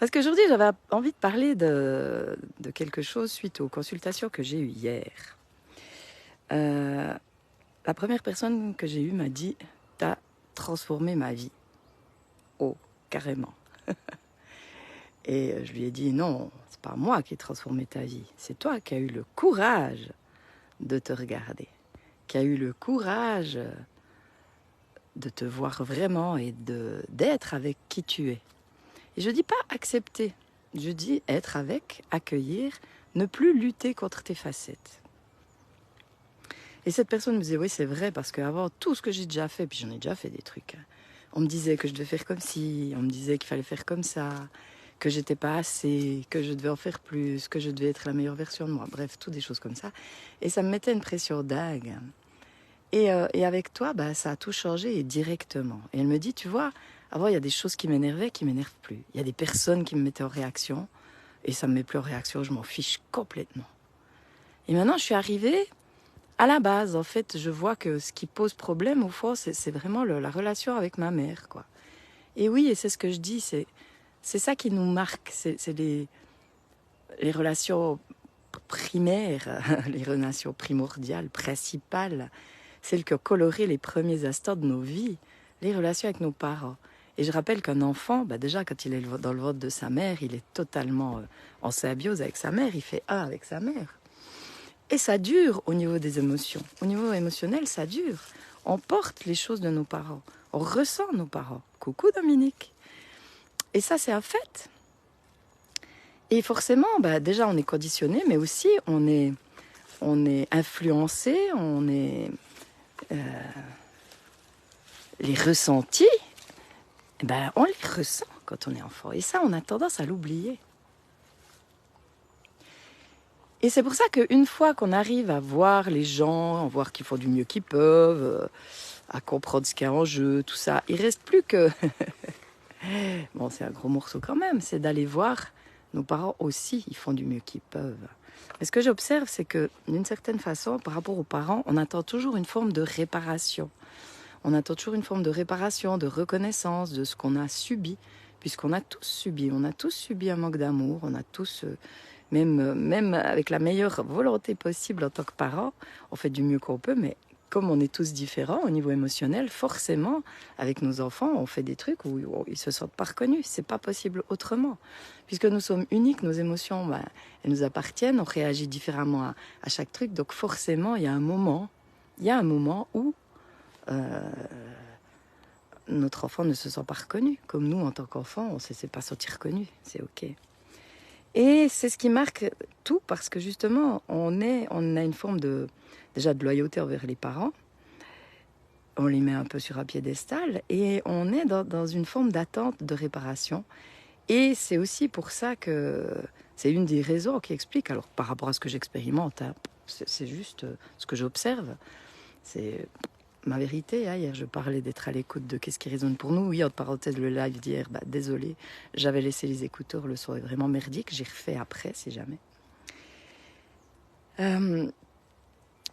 Parce qu'aujourd'hui, j'avais envie de parler de quelque chose suite aux consultations que j'ai eues hier. Euh, la première personne que j'ai eue m'a dit « T'as transformé ma vie. » Oh, carrément. Et je lui ai dit « Non, c'est pas moi qui ai transformé ta vie. C'est toi qui as eu le courage de te regarder. Qui a eu le courage de te voir vraiment et d'être avec qui tu es. » Et je dis pas accepter. Je dis être avec, accueillir, ne plus lutter contre tes facettes. Et cette personne me disait, oui, c'est vrai, parce qu'avant, tout ce que j'ai déjà fait, puis j'en ai déjà fait des trucs, on me disait que je devais faire comme ci, on me disait qu'il fallait faire comme ça, que j'étais pas assez, que je devais en faire plus, que je devais être la meilleure version de moi. Bref, toutes des choses comme ça. Et ça me mettait une pression dingue. Et avec toi, bah, ça a tout changé et directement. Et elle me dit, tu vois, avant, il y a des choses qui m'énervaient, qui m'énervent plus. Il y a des personnes qui me mettaient en réaction, et ça me met plus en réaction, je m'en fiche complètement. Et maintenant, je suis arrivée à la base. En fait, je vois que ce qui pose problème, au fond, c'est vraiment la relation avec ma mère, quoi. Et oui, et c'est ce que je dis, c'est ça qui nous marque, c'est les relations primaires, les relations primordiales, principales, celles qui ont coloré les premiers instants de nos vies, les relations avec nos parents. Et je rappelle qu'un enfant, bah déjà quand il est dans le ventre de sa mère, il est totalement en symbiose avec sa mère, il fait un avec sa mère. Et ça dure au niveau des émotions. Au niveau émotionnel, ça dure. On porte les choses de nos parents. On ressent nos parents. Coucou Dominique. Et ça, c'est un fait. Et forcément, bah, déjà, on est conditionné, mais aussi, on est influencé, les ressentis, ben, on les ressent quand on est enfant. Et ça, on a tendance à l'oublier. Et c'est pour ça qu'une fois qu'on arrive à voir les gens, à voir qu'ils font du mieux qu'ils peuvent, à comprendre ce qu'il y a en jeu, tout ça, il reste plus que... bon, c'est un gros morceau quand même, c'est d'aller voir nos parents aussi, ils font du mieux qu'ils peuvent. Mais ce que j'observe, c'est que d'une certaine façon, par rapport aux parents, on attend toujours une forme de réparation. On attend toujours une forme de réparation, de reconnaissance de ce qu'on a subi, puisqu'on a tous subi un manque d'amour, on a tous, même avec la meilleure volonté possible en tant que parents, on fait du mieux qu'on peut, mais comme on est tous différents au niveau émotionnel, forcément, avec nos enfants, on fait des trucs où ils se sentent pas reconnus. C'est pas possible autrement, puisque nous sommes uniques, nos émotions, ben, elles nous appartiennent, on réagit différemment à chaque truc, donc forcément, il y a un moment où notre enfant ne se sent pas reconnu. Comme nous, en tant qu'enfant, on ne se sait pas sentir reconnu. C'est OK. Et c'est ce qui marque tout, parce que justement, on a une forme déjà de loyauté envers les parents. On les met un peu sur un piédestal et on est dans une forme d'attente de réparation. Et c'est aussi pour ça que c'est une des raisons qui explique, alors par rapport à ce que j'expérimente, hein, c'est juste ce que j'observe, c'est ma vérité. Hein. Hier, je parlais d'être à l'écoute de qu'est-ce qui résonne pour nous. Oui, entre parenthèses, le live d'hier, bah, désolé, j'avais laissé les écouteurs, le son est vraiment merdique. J'ai refait après, si jamais.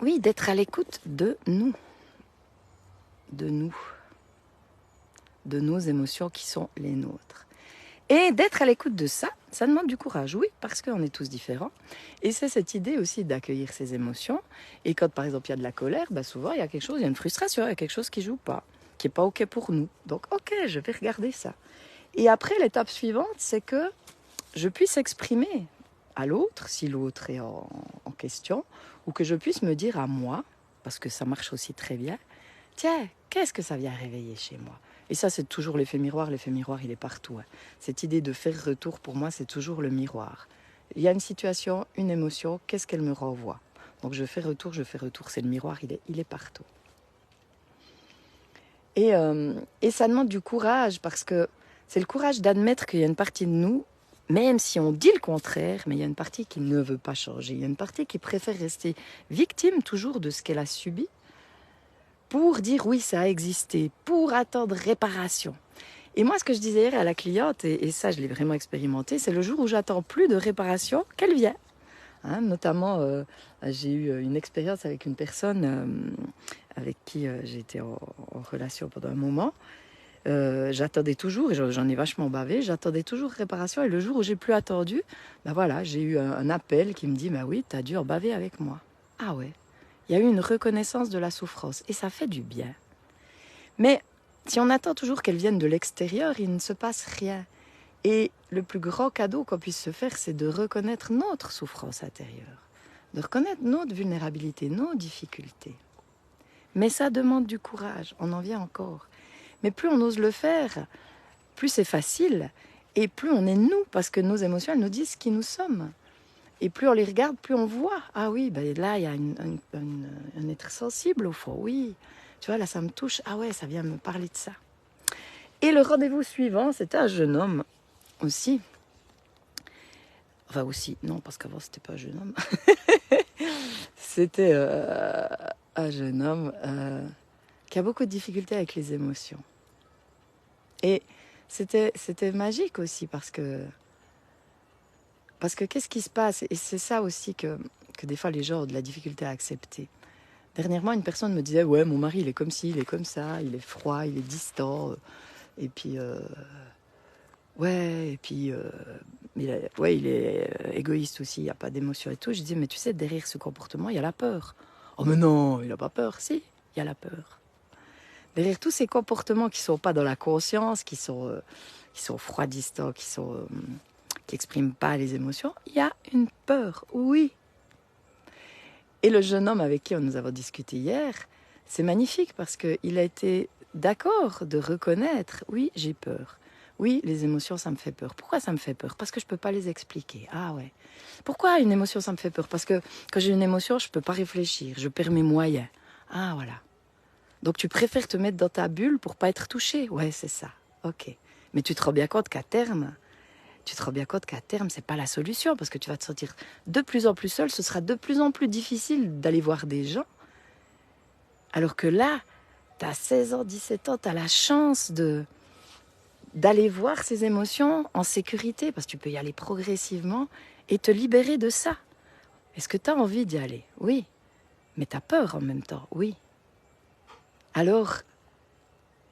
Oui, d'être à l'écoute de nous, de nos émotions qui sont les nôtres. Et d'être à l'écoute de ça, ça demande du courage, oui, parce qu'on est tous différents. Et c'est cette idée aussi d'accueillir ses émotions. Et quand, par exemple, il y a de la colère, bah souvent, il y a quelque chose, il y a une frustration, il y a quelque chose qui joue pas, qui est pas OK pour nous. Donc, OK, je vais regarder ça. Et après, l'étape suivante, c'est que je puisse exprimer à l'autre, si l'autre est en question, ou que je puisse me dire à moi, parce que ça marche aussi très bien, tiens, qu'est-ce que ça vient réveiller chez moi? Et ça, c'est toujours l'effet miroir. L'effet miroir, il est partout. Hein. Cette idée de faire retour, pour moi, c'est toujours le miroir. Il y a une situation, une émotion, qu'est-ce qu'elle me renvoie? Donc je fais retour, c'est le miroir, il est partout. Et ça demande du courage, parce que c'est le courage d'admettre qu'il y a une partie de nous, même si on dit le contraire, mais il y a une partie qui ne veut pas changer. Il y a une partie qui préfère rester victime toujours de ce qu'elle a subi, pour dire oui, ça a existé, pour attendre réparation. Et moi, ce que je disais hier à la cliente, et ça, je l'ai vraiment expérimenté, c'est le jour où j'attends plus de réparation, qu'elle vienne. Hein, notamment, j'ai eu une expérience avec une personne avec qui j'ai été en relation pendant un moment. J'attendais toujours, et j'en ai vachement bavé, j'attendais toujours réparation. Et le jour où j'ai plus attendu, ben voilà, j'ai eu un appel qui me dit, bah oui, t'as dû en baver avec moi. Ah ouais, il y a eu une reconnaissance de la souffrance, et ça fait du bien. Mais si on attend toujours qu'elle vienne de l'extérieur, il ne se passe rien. Et le plus grand cadeau qu'on puisse se faire, c'est de reconnaître notre souffrance intérieure, de reconnaître notre vulnérabilité, nos difficultés. Mais ça demande du courage, on en vient encore. Mais plus on ose le faire, plus c'est facile, et plus on est nous, parce que nos émotions, elles nous disent qui nous sommes. Et plus on les regarde, plus on voit. Ah oui, ben là, il y a un être sensible au fond, oui. Tu vois, là, ça me touche. Ah ouais, ça vient me parler de ça. Et le rendez-vous suivant, c'était un jeune homme aussi. Enfin aussi, non, parce qu'avant, c'était pas un jeune homme. C'était un jeune homme qui a beaucoup de difficultés avec les émotions. Et c'était magique aussi parce que qu'est-ce qui se passe? Et c'est ça aussi que des fois les gens ont de la difficulté à accepter. Dernièrement, une personne me disait, ouais, mon mari, il est comme ci, il est comme ça, il est froid, il est distant, et puis, ouais, et puis, il est égoïste aussi, il n'y a pas d'émotion et tout. Je dis, mais tu sais, derrière ce comportement, il y a la peur. Oh, mais non, il n'a pas peur. Si, il y a la peur. Derrière tous ces comportements qui ne sont pas dans la conscience, qui sont froids, distants, qui n'expriment pas les émotions, il y a une peur, oui. Et le jeune homme avec qui nous avons discuté hier, c'est magnifique parce qu'il a été d'accord de reconnaître, oui, j'ai peur. Oui, les émotions, ça me fait peur. Pourquoi ça me fait peur? Parce que je ne peux pas les expliquer. Ah ouais. Pourquoi une émotion, ça me fait peur? Parce que quand j'ai une émotion, je ne peux pas réfléchir, je perds mes moyens. Ah voilà. Donc tu préfères te mettre dans ta bulle pour pas être touché. Ouais, c'est ça. Ok. Mais tu te rends bien compte qu'à terme, c'est pas la solution parce que tu vas te sentir de plus en plus seul. Ce sera de plus en plus difficile d'aller voir des gens. Alors que là, tu as 16 ans, 17 ans, tu as la chance d'aller voir ces émotions en sécurité parce que tu peux y aller progressivement et te libérer de ça. Est-ce que tu as envie d'y aller? Oui. Mais tu as peur en même temps? Oui. Alors,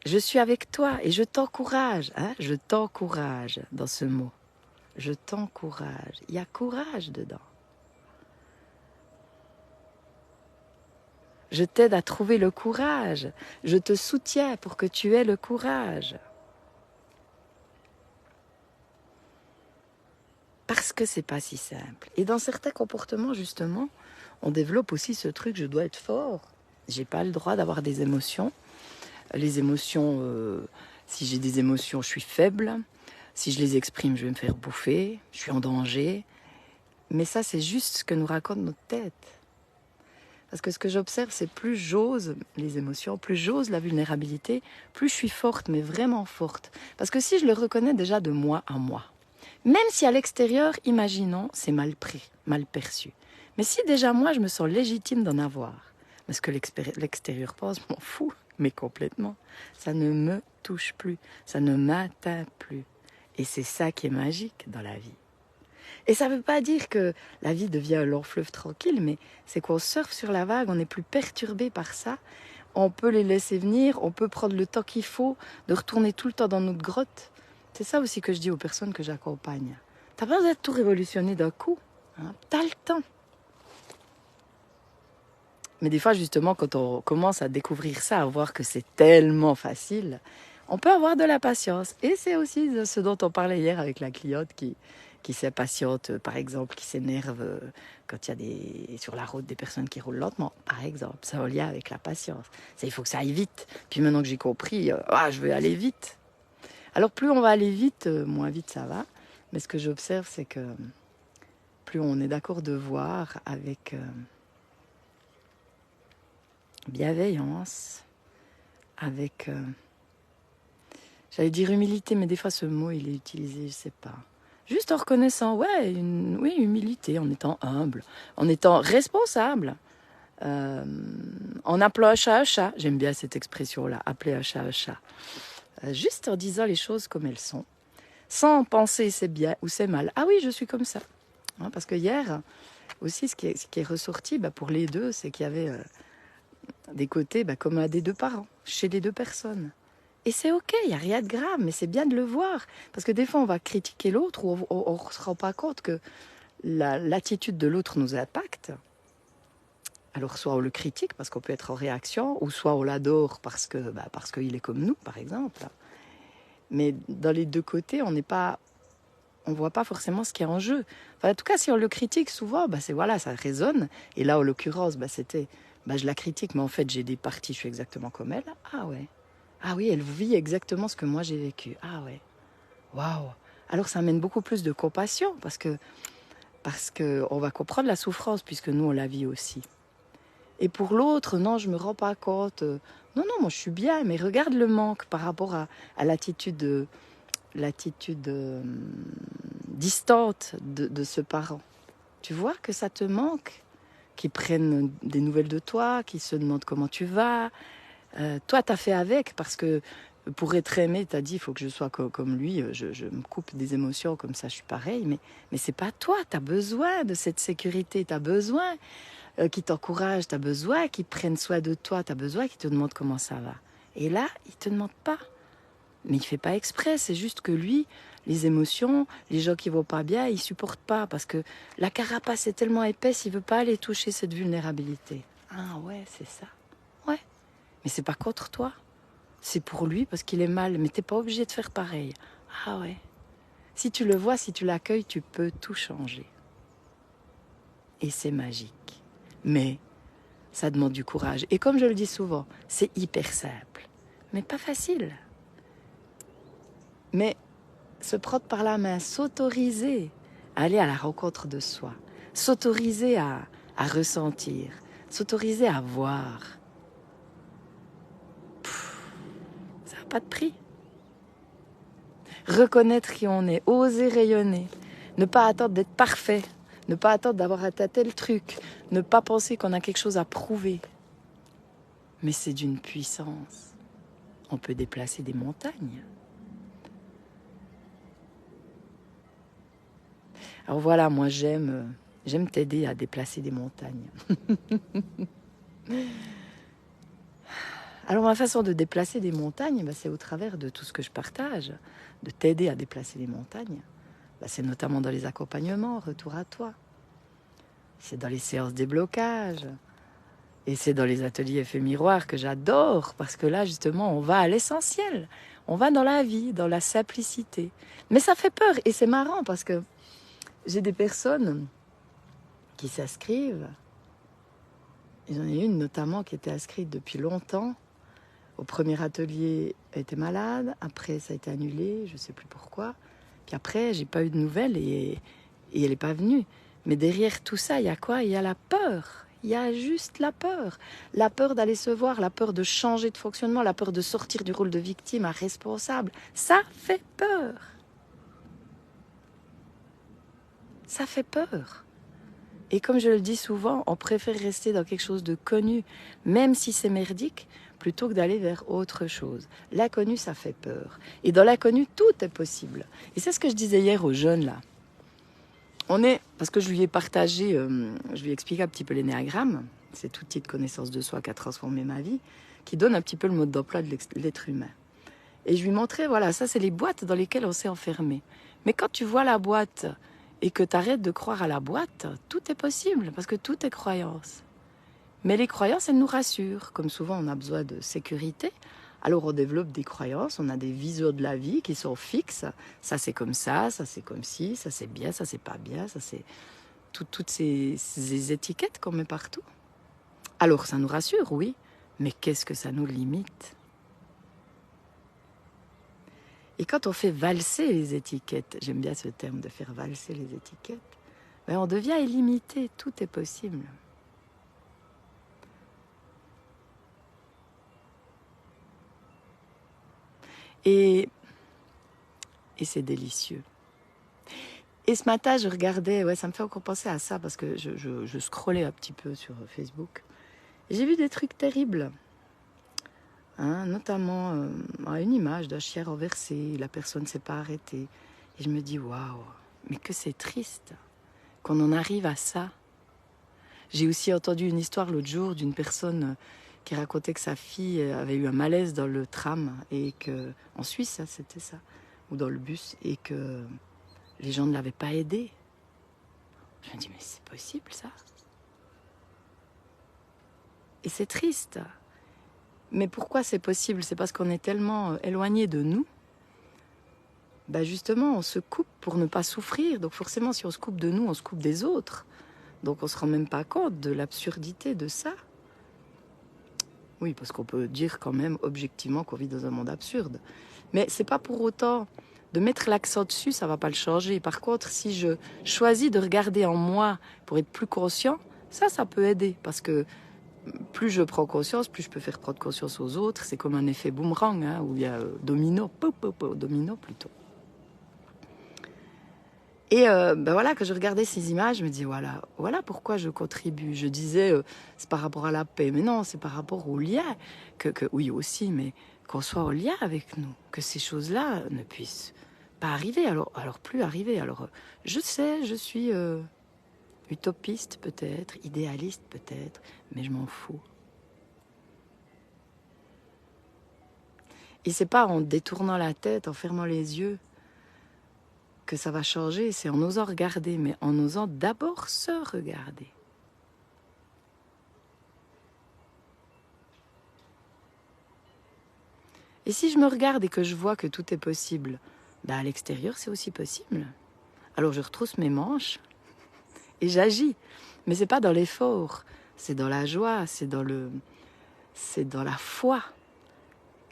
je suis avec toi et je t'encourage. Hein? Je t'encourage dans ce mot. Je t'encourage. Il y a courage dedans. Je t'aide à trouver le courage. Je te soutiens pour que tu aies le courage. Parce que c'est pas si simple. Et dans certains comportements, justement, on développe aussi ce truc, je dois être fort. J'ai pas le droit d'avoir des émotions. Les émotions, si j'ai des émotions, je suis faible. Si je les exprime, je vais me faire bouffer. Je suis en danger. Mais ça, c'est juste ce que nous raconte notre tête. Parce que ce que j'observe, c'est plus j'ose les émotions, plus j'ose la vulnérabilité, plus je suis forte, mais vraiment forte. Parce que si je le reconnais déjà de moi à moi, même si à l'extérieur, imaginons, c'est mal pris, mal perçu. Mais si déjà moi, je me sens légitime d'en avoir, parce que l'extérieur pense, m'en fous, mais complètement, ça ne me touche plus, ça ne m'atteint plus. Et c'est ça qui est magique dans la vie. Et ça ne veut pas dire que la vie devient un long fleuve tranquille, mais c'est qu'on surfe sur la vague, on n'est plus perturbé par ça. On peut les laisser venir, on peut prendre le temps qu'il faut de retourner tout le temps dans notre grotte. C'est ça aussi que je dis aux personnes que j'accompagne. T'as pas besoin de tout révolutionner d'un coup. Hein, t'as le temps. Mais des fois, justement, quand on commence à découvrir ça, à voir que c'est tellement facile, on peut avoir de la patience. Et c'est aussi ce dont on parlait hier avec la cliente qui s'impatiente, par exemple, qui s'énerve quand il y a sur la route des personnes qui roulent lentement, par exemple. Ça a un lien avec la patience. Il faut que ça aille vite. Puis maintenant que j'ai compris, je veux aller vite. Alors plus on va aller vite, moins vite ça va. Mais ce que j'observe, c'est que plus on est d'accord de voir avec bienveillance, avec, j'allais dire humilité, mais des fois ce mot il est utilisé, je sais pas. Juste en reconnaissant, oui, humilité, en étant humble, en étant responsable, en appelant un chat. J'aime bien cette expression-là, appeler un chat. Juste en disant les choses comme elles sont, sans penser c'est bien ou c'est mal. Ah oui, je suis comme ça. Hein, parce que hier, aussi, ce qui est ressorti pour les deux, c'est qu'il y avait des côtés comme des deux parents, chez les deux personnes. Et c'est ok, il n'y a rien de grave, mais c'est bien de le voir. Parce que des fois, on va critiquer l'autre ou on ne se rend pas compte que l'attitude de l'autre nous impacte. Alors soit on le critique parce qu'on peut être en réaction, ou soit on l'adore parce qu'il est comme nous, par exemple. Mais dans les deux côtés, on voit pas forcément ce qui est en jeu. Enfin, en tout cas, si on le critique souvent, c'est voilà, ça résonne. Et là, en l'occurrence, je la critique, mais en fait, j'ai des parties, je suis exactement comme elle. Ah ouais. Ah oui, elle vit exactement ce que moi j'ai vécu. Ah ouais. Waouh. Alors ça amène beaucoup plus de compassion parce que on va comprendre la souffrance puisque nous on la vit aussi. Et pour l'autre, non, je me rends pas compte. Non, non, moi je suis bien, mais regarde le manque par rapport à l'attitude distante de ce parent. Tu vois que ça te manque, qu'ils prennent des nouvelles de toi, qu'ils se demandent comment tu vas. Toi, tu as fait avec parce que pour être aimé, tu as dit il faut que je sois comme lui, je me coupe des émotions, comme ça je suis pareil. Mais c'est pas toi, tu as besoin de cette sécurité, tu as besoin qu'ils t'encouragent, tu as besoin qu'ils prennent soin de toi, tu as besoin qu'ils te demandent comment ça va. Et là, il te demande pas. Mais il fait pas exprès, c'est juste que lui, les émotions, les gens qui vont pas bien, il supporte pas parce que la carapace est tellement épaisse, il veut pas aller toucher cette vulnérabilité. Ah ouais, c'est ça. Ouais. Mais c'est pas contre toi. C'est pour lui parce qu'il est mal. Mais t'es pas obligé de faire pareil. Ah ouais. Si tu le vois, si tu l'accueilles, tu peux tout changer. Et c'est magique. Mais ça demande du courage. Et comme je le dis souvent, c'est hyper simple. Mais pas facile. Mais se prendre par la main, s'autoriser à aller à la rencontre de soi, s'autoriser à ressentir, s'autoriser à voir, ça n'a pas de prix. Reconnaître qui on est, oser rayonner, ne pas attendre d'être parfait, ne pas attendre d'avoir atteint tel truc, ne pas penser qu'on a quelque chose à prouver. Mais c'est d'une puissance. On peut déplacer des montagnes. Alors voilà, moi j'aime t'aider à déplacer des montagnes. Alors ma façon de déplacer des montagnes, c'est au travers de tout ce que je partage, de t'aider à déplacer des montagnes. C'est notamment dans les accompagnements, retour à toi. C'est dans les séances déblocage. Et c'est dans les ateliers effets miroirs que j'adore, parce que là justement on va à l'essentiel. On va dans la vie, dans la simplicité. Mais ça fait peur et c'est marrant parce que j'ai des personnes qui s'inscrivent. J'en ai une notamment qui était inscrite depuis longtemps. Au premier atelier, elle était malade. Après, ça a été annulé. Je ne sais plus pourquoi. Puis après, j'ai pas eu de nouvelles et elle n'est pas venue. Mais derrière tout ça, il y a quoi? Il y a la peur. Il y a juste la peur. La peur d'aller se voir, la peur de changer de fonctionnement, la peur de sortir du rôle de victime à responsable. Ça fait peur. Ça fait peur. Et comme je le dis souvent, on préfère rester dans quelque chose de connu, même si c'est merdique, plutôt que d'aller vers autre chose. L'inconnu, ça fait peur. Et dans l'inconnu, tout est possible. Et c'est ce que je disais hier aux jeunes, là. Parce que je lui ai partagé, je lui ai expliqué un petit peu l'énéagramme, cet outil de connaissance de soi qui a transformé ma vie, qui donne un petit peu le mode d'emploi de l'être humain. Et je lui montrais, voilà, ça c'est les boîtes dans lesquelles on s'est enfermé. Mais quand tu vois la boîte et que tu arrêtes de croire à la boîte, tout est possible, parce que tout est croyance. Mais les croyances, elles nous rassurent. Comme souvent, on a besoin de sécurité. Alors, on développe des croyances, on a des visions de la vie qui sont fixes. Ça, c'est comme ça c'est comme ci, ça, c'est bien, ça, c'est pas bien, ça, c'est... Toutes ces étiquettes qu'on met partout. Alors, ça nous rassure, oui, mais qu'est-ce que ça nous limite? Et quand on fait valser les étiquettes, j'aime bien ce terme de faire valser les étiquettes, on devient illimité, tout est possible. Et c'est délicieux. Et ce matin, je regardais, ça me fait encore penser à ça, parce que je scrollais un petit peu sur Facebook. Et j'ai vu des trucs terribles. Notamment une image d'un chien renversé, la personne ne s'est pas arrêtée. Et je me dis, waouh, mais que c'est triste qu'on en arrive à ça. J'ai aussi entendu une histoire l'autre jour d'une personne qui racontait que sa fille avait eu un malaise dans le tram, et que, en Suisse, c'était ça, ou dans le bus, et que les gens ne l'avaient pas aidée. Je me dis, mais c'est possible ça? Et c'est triste. Mais pourquoi c'est possible? C'est parce qu'on est tellement éloigné de nous. Ben justement, on se coupe pour ne pas souffrir. Donc forcément, si on se coupe de nous, on se coupe des autres. Donc on ne se rend même pas compte de l'absurdité de ça. Oui, parce qu'on peut dire quand même objectivement qu'on vit dans un monde absurde. Mais c'est pas pour autant de mettre l'accent dessus, ça va pas le changer. Par contre, si je choisis de regarder en moi pour être plus conscient, ça peut aider. Parce que plus je prends conscience, plus je peux faire prendre conscience aux autres. C'est comme un effet boomerang, hein, où il y a domino, domino plutôt. Et ben voilà, quand je regardais ces images, je me dis voilà pourquoi je contribue. Je disais c'est par rapport à la paix, mais non, c'est par rapport au lien que oui aussi, mais qu'on soit en lien avec nous, que ces choses-là ne puissent pas arriver. Alors plus arriver. Alors je sais, je suis utopiste peut-être, idéaliste peut-être, mais je m'en fous. Et c'est pas en détournant la tête, en fermant les yeux, que ça va changer, c'est en osant regarder, mais en osant d'abord se regarder. Et si je me regarde et que je vois que tout est possible, à l'extérieur c'est aussi possible. Alors je retrousse mes manches et j'agis. Mais c'est pas dans l'effort, c'est dans la joie, c'est dans la foi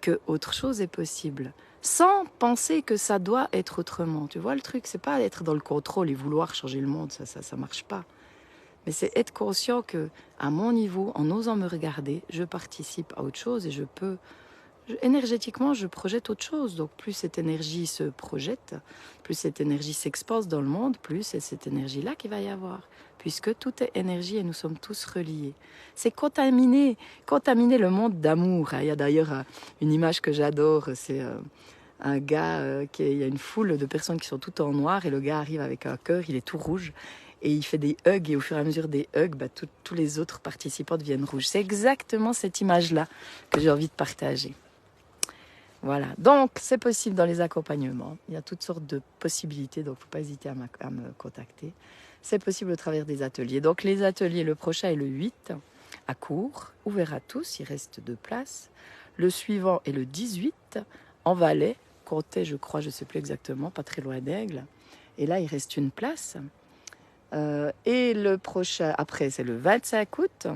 que autre chose est possible. Sans penser que ça doit être autrement. Tu vois le truc, c'est pas être dans le contrôle et vouloir changer le monde, ça marche pas. Mais c'est être conscient que, à mon niveau, en osant me regarder, je participe à autre chose et énergétiquement, je projette autre chose. Donc plus cette énergie se projette, plus cette énergie s'expose dans le monde, plus c'est cette énergie-là qu'il va y avoir. Puisque tout est énergie et nous sommes tous reliés. C'est contaminer le monde d'amour. Il y a d'ailleurs une image que j'adore, c'est un gars, il y a une foule de personnes qui sont toutes en noir et le gars arrive avec un cœur, il est tout rouge. Et il fait des hugs, et au fur et à mesure des hugs, tous les autres participants deviennent rouges. C'est exactement cette image-là que j'ai envie de partager. Voilà, donc c'est possible dans les accompagnements. Il y a toutes sortes de possibilités, donc il ne faut pas hésiter à me contacter. C'est possible au travers des ateliers. Donc les ateliers, le prochain est le 8 à Cours, ouvert à tous, il reste 2 places. Le suivant est le 18 en Valais, Comté, je crois, je ne sais plus exactement, pas très loin d'Aigle. Et là, il reste 1 place. Et le prochain, après, c'est le 25 août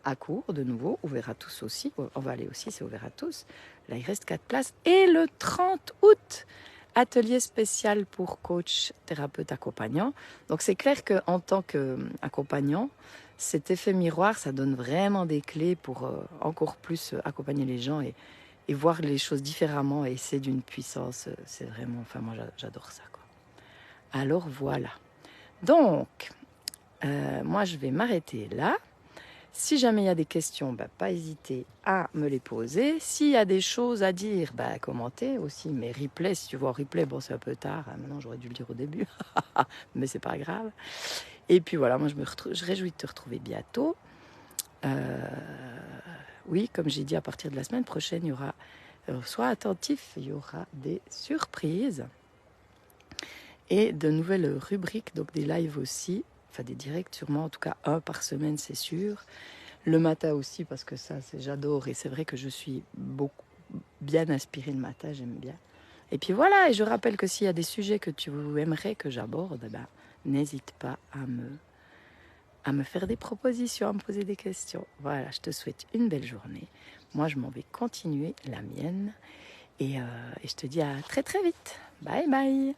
à Cours, de nouveau, ouvert à tous aussi. En Valais aussi, c'est ouvert à tous. Là, il reste 4 places. Et le 30 août, atelier spécial pour coach, thérapeute, accompagnant. Donc, c'est clair qu'en tant qu'accompagnant, cet effet miroir, ça donne vraiment des clés pour encore plus accompagner les gens et voir les choses différemment. Et c'est d'une puissance, c'est vraiment... Enfin, moi, j'adore ça, quoi. Alors, voilà. Donc, moi, je vais m'arrêter là. Si jamais il y a des questions, pas hésiter à me les poser. S'il y a des choses à dire, commentez aussi. Mais replay, si tu vois en replay, bon, c'est un peu tard. Maintenant, j'aurais dû le dire au début. Mais c'est pas grave. Et puis voilà, moi, je réjouis de te retrouver bientôt. Oui, comme j'ai dit, à partir de la semaine prochaine, il y aura... sois attentif, il y aura des surprises. Et de nouvelles rubriques, donc des lives aussi. Enfin, des directs sûrement, en tout cas 1 par semaine, c'est sûr. Le matin aussi, parce que ça, j'adore. Et c'est vrai que je suis beaucoup bien inspirée le matin, j'aime bien. Et puis voilà, et je rappelle que s'il y a des sujets que tu aimerais que j'aborde, n'hésite pas à me faire des propositions, à me poser des questions. Voilà, je te souhaite une belle journée. Moi, je m'en vais continuer la mienne. Et je te dis à très très vite. Bye bye.